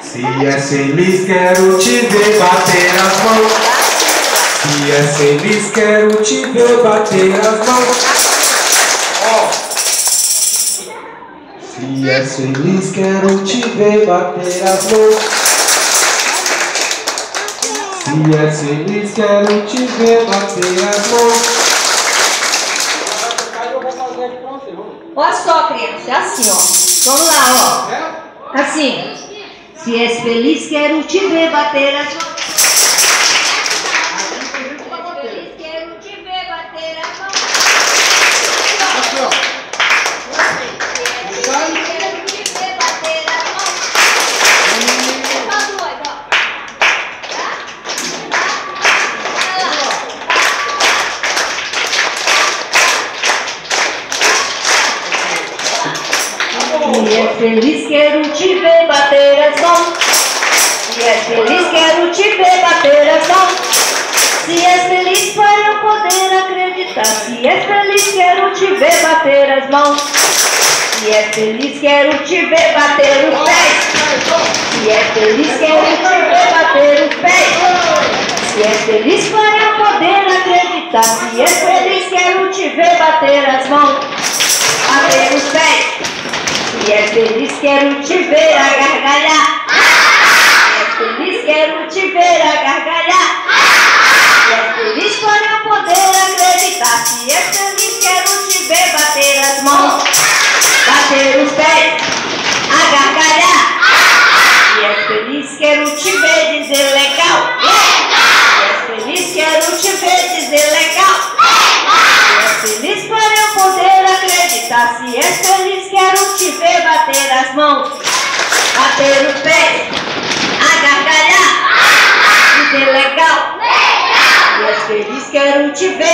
Se és feliz, quero te ver bater as mãos. Se és feliz, quero te ver bater as mãos. Se és feliz, quero te ver bater as mãos. Se és feliz, quero te ver bater as mãos. Olha só, criança, é assim, ó. Vamos lá, ó. Assim. Se és feliz, quero te ver bater as mãos. Se és feliz, quero te ver bater as mãos. Se és feliz, quero te ver bater as mãos. Se és feliz, quero te ver bater as mãos. Se és feliz, quero te ver bater as mãos. Se és feliz para eu poder acreditar. Se és feliz, quero te ver bater as mãos. Se és feliz, quero te ver bater os pés. Se és feliz, quero te ver bater os pés. Se és feliz para eu poder acreditar. Se és feliz, quero te ver bater as mãos. Bater os pés. Se és feliz, quero te ver a gargalhar. Se és feliz, quero te ver a gargalhar. Se és feliz para eu poder acreditar. Se és feliz, quero te ver bater as mãos, bater os pés, a gargalhar. Se és feliz, quero te ver dizer legal. Se és feliz, quero te ver dizer legal. Se és feliz para eu poder acreditar. Se és feliz, quero te ver bater as mãos, bater os pés, a gargalhar, dizer legal. Se és feliz, quero te ver.